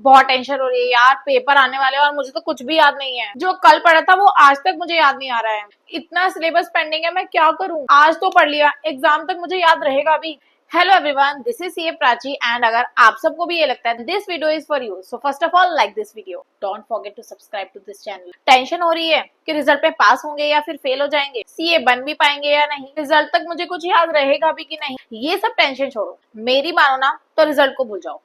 बहुत टेंशन हो रही है यार, पेपर आने वाले हैं और मुझे तो कुछ भी याद नहीं है। जो कल पढ़ा था वो आज तक मुझे याद नहीं आ रहा है। इतना सिलेबस पेंडिंग है, मैं क्या करूं। आज तो पढ़ लिया, एग्जाम तक मुझे याद रहेगा भी। Hello everyone, this is CA Prachi and अगर आप सबको भी ये लगता है this video is for you, so first of all like this video, don't forget to subscribe to this channel. Tension हो रही है कि रिजल्ट पे पास होंगे या फिर फेल हो जाएंगे, सीए बन भी पाएंगे या नहीं, रिजल्ट तक मुझे कुछ याद रहेगा भी कि नहीं। ये सब टेंशन छोड़ो, मेरी मानो ना तो रिजल्ट को भूल जाओ।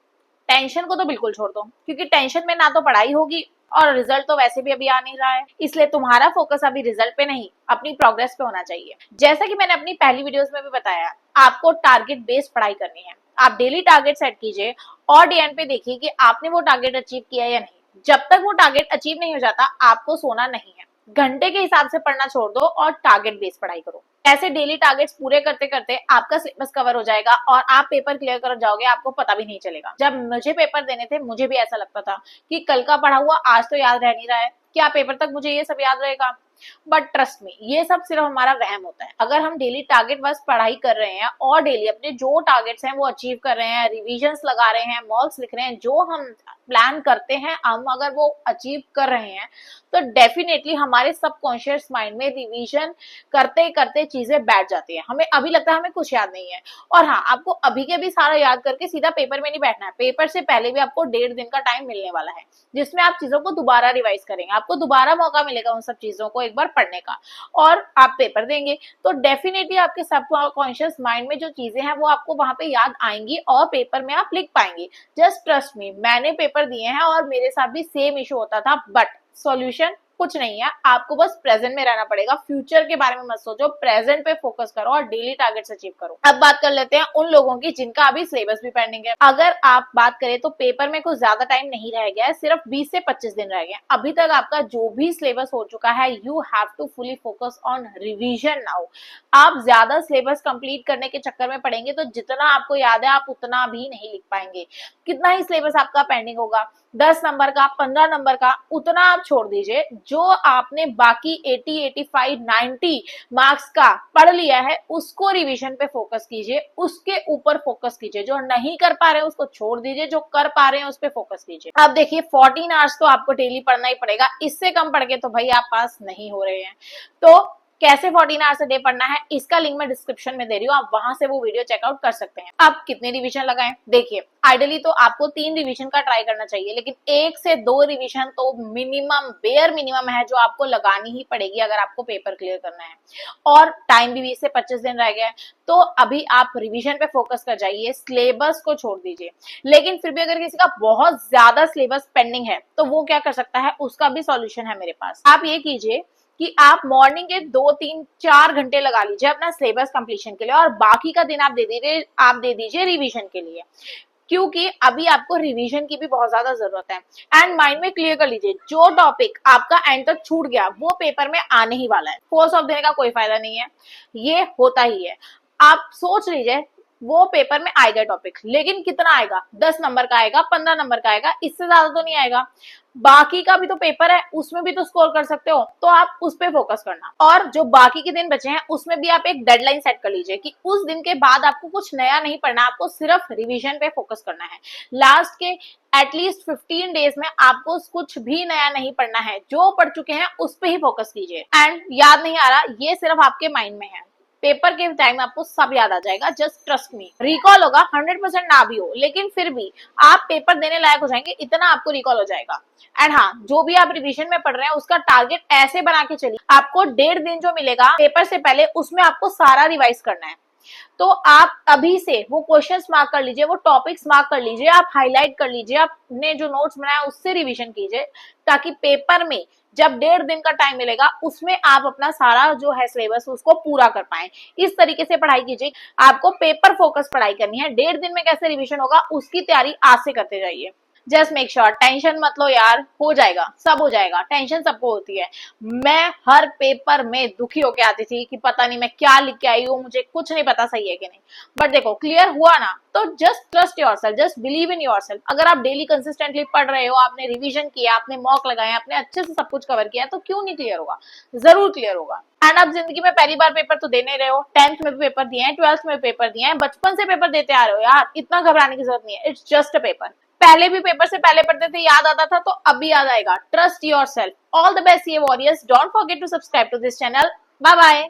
टेंशन को तो बिल्कुल छोड़ दो, क्योंकि टेंशन में ना तो पढ़ाई होगी और रिजल्ट तो वैसे भी अभी आ नहीं रहा है। इसलिए तुम्हारा फोकस अभी रिजल्ट पे नहीं, अपनी प्रोग्रेस पे होना चाहिए। जैसा कि मैंने अपनी पहली वीडियोस में भी बताया, आपको टारगेट बेस्ड पढ़ाई करनी है। आप डेली टारगेट सेट कीजिए और डी एंड पे देखिए कि आपने वो टारगेट अचीव किया या नहीं। जब तक वो टारगेट अचीव नहीं हो जाता, आपको सोना नहीं है। घंटे के हिसाब से पढ़ना छोड़ दो और टारगेट बेस्ड पढ़ाई करो। ऐसे डेली टारगेट्स पूरे करते करते आपका सिलेबस कवर हो जाएगा और आप पेपर क्लियर कर जाओगे, आपको पता भी नहीं चलेगा। जब मुझे पेपर देने थे, मुझे भी ऐसा लगता था कि कल का पढ़ा हुआ आज तो याद रह नहीं रहा है, क्या पेपर तक मुझे ये सब याद रहेगा। बट ट्रस्ट मी, ये सब सिर्फ हमारा वहम होता है। अगर हम डेली टारगेट बस पढ़ाई कर रहे हैं और डेली अपने जो टारगेट्स हैं वो अचीव कर रहे हैं, रिविजन्स लगा रहे हैं, मॉक्स लिख रहे हैं, जो हम प्लान करते हैं हम अगर वो अचीव कर रहे हैं, तो डेफिनेटली हमारे सबकॉन्शियस माइंड में रिवीजन करते करते चीजें बैठ जाती है। हमें अभी लगता है हमें कुछ याद नहीं है, और हाँ, आपको अभी के भी सारा याद करके सीधा पेपर में नहीं बैठना है। पेपर से पहले भी आपको 1.5 दिन का टाइम मिलने वाला है, जिसमें आप चीजों को दोबारा रिवाइज करेंगे। आपको दोबारा मौका मिलेगा उन सब चीजों को एक बार पढ़ने का, और आप पेपर देंगे तो डेफिनेटली आपके सबकॉन्शियस माइंड में जो चीजें हैं वो आपको वहां पे याद आएंगी और पेपर में आप लिख पाएंगे। जस्ट ट्रस्ट मी, मैंने पेपर दिए हैं और मेरे साथ भी सेम इशू होता था, बट सॉल्यूशन कुछ नहीं है। आपको बस प्रेजेंट में रहना पड़ेगा। फ्यूचर के बारे में मत सोचो, प्रेजेंट पे फोकस करो और डेली टारगेट्स अचीव करो। अब बात कर लेते हैं उन लोगों की जिनका अभी सिलेबस भी पेंडिंग है। अगर आप बात करें तो पेपर में कुछ ज्यादा टाइम नहीं रह गया है, सिर्फ 20 से 25 दिन रह गए। अभी तक आपका जो भी सिलेबस हो चुका है, you have to fully focus on revision now. आप ज्यादा सिलेबस कंप्लीट करने के चक्कर में पड़ेंगे तो जितना आपको याद है आप उतना भी नहीं लिख पाएंगे। कितना ही सिलेबस आपका पेंडिंग होगा, 10 नंबर का, 15 नंबर का, उतना आप छोड़ दीजिए। जो आपने बाकी 80, 85, 90 मार्क्स का पढ़ लिया है उसको रिवीजन पे फोकस कीजिए, उसके ऊपर फोकस कीजिए। जो नहीं कर पा रहे हैं उसको छोड़ दीजिए, जो कर पा रहे हैं उस पे फोकस कीजिए। अब देखिए 14 आवर्स तो आपको डेली पढ़ना ही पड़ेगा, इससे कम पढ़ के तो भाई आप पास नहीं हो रहे हैं। तो कैसे 14 आवर्स डे पढ़ना है, इसका लिंक मैं डिस्क्रिप्शन में दे रही हूँ, आप वहां से वो वीडियो चेकआउट कर सकते हैं। अब कितने रिवीजन लगाएं, देखिए आइडियली तो आपको 3 रिवीजन का ट्राई करना चाहिए, लेकिन 1 से 2 रिवीजन तो मिनिमम, बेयर मिनिमम है जो आपको लगानी ही पड़ेगी अगर आपको पेपर क्लियर करना है। और टाइम भी 20 से 25 दिन रह गया है, तो अभी आप रिवीजन पे फोकस कर जाइए, सिलेबस को छोड़ दीजिए। लेकिन फिर भी अगर किसी का बहुत ज्यादा सिलेबस पेंडिंग है तो वो क्या कर सकता है, उसका भी सॉल्यूशन है मेरे पास। आप ये कीजिए कि आप मॉर्निंग के 2, 3, 4 घंटे लगा लीजिए अपना सिलेबस कंप्लीशन के लिए, और बाकी का दिन आप दे दीजिए रिवीजन के लिए, क्योंकि अभी आपको रिवीजन की भी बहुत ज्यादा जरूरत है। एंड माइंड में क्लियर कर लीजिए, जो टॉपिक आपका एंड तक छूट गया वो पेपर में आने ही वाला है। फोर्स ऑफ देने का कोई फायदा नहीं है, ये होता ही है। आप सोच लीजिए वो पेपर में आएगा टॉपिक, लेकिन कितना आएगा, 10 नंबर का आएगा, 15 नंबर का आएगा, इससे ज्यादा तो नहीं आएगा। बाकी का भी तो पेपर है, उसमें भी तो स्कोर कर सकते हो, तो आप उस पे फोकस करना। और जो बाकी के दिन बचे हैं उसमें भी आप एक डेडलाइन सेट कर लीजिए कि उस दिन के बाद आपको कुछ नया नहीं पढ़ना, आपको सिर्फ रिवीजन पे फोकस करना है। लास्ट के एटलीस्ट 15 डेज में आपको कुछ भी नया नहीं पढ़ना है, जो पढ़ चुके हैं उस पे ही फोकस कीजिए। एंड याद नहीं आ रहा, ये सिर्फ आपके माइंड में है, पेपर के टाइम आपको सब याद आ जाएगा। जस्ट ट्रस्ट मी, रिकॉल होगा 100% ना भी हो, लेकिन फिर भी आप पेपर देने लायक हो जाएंगे, इतना आपको रिकॉल हो जाएगा। एंड हाँ, जो भी आप रिवीजन में पढ़ रहे हैं उसका टारगेट ऐसे बना के चलिए, आपको 1.5 दिन जो मिलेगा पेपर से पहले उसमें आपको सारा रिवाइज करना है। तो आप अभी से वो क्वेश्चंस मार्क कर लीजिए, वो टॉपिक्स मार्क कर लीजिए, आप हाईलाइट कर लीजिए, आपने जो नोट्स बनाया उससे रिवीजन कीजिए, ताकि पेपर में जब 1.5 दिन का टाइम मिलेगा उसमें आप अपना सारा जो है सिलेबस उसको पूरा कर पाए। इस तरीके से पढ़ाई कीजिए। आपको पेपर फोकस पढ़ाई करनी है, 1.5 दिन में कैसे रिवीजन होगा उसकी तैयारी आज से करते जाइए। जस्ट मेक श्योर, टेंशन मत लो यार, हो जाएगा, सब हो जाएगा। टेंशन सबको होती है, मैं हर पेपर में दुखी होके आती थी कि पता नहीं मैं क्या लिख के आई हूँ, मुझे कुछ नहीं पता सही है कि नहीं। बट देखो क्लियर हुआ ना, तो just trust yourself, just believe in yourself. अगर आप डेली कंसिस्टेंटली पढ़ रहे हो, आपने रिवीजन किया, आपने मॉक लगाए, आपने अच्छे से सब कुछ कवर किया, तो क्यों नहीं क्लियर होगा, जरूर क्लियर होगा। एंड आप जिंदगी में पहली बार पेपर तो देने रहे हो, 10th में भी पेपर दिए हैं, 12th में भी पेपर दिए हैं, बचपन से पेपर देते आ रहे हो यार, इतना घबराने की जरूरत नहीं है। इट्स जस्ट अ पेपर, पहले भी पेपर से पहले पढ़ते थे, याद आता था, तो अब भी याद आएगा। Trust yourself. All the best ये warriors. Don't forget to subscribe to this channel. Bye bye.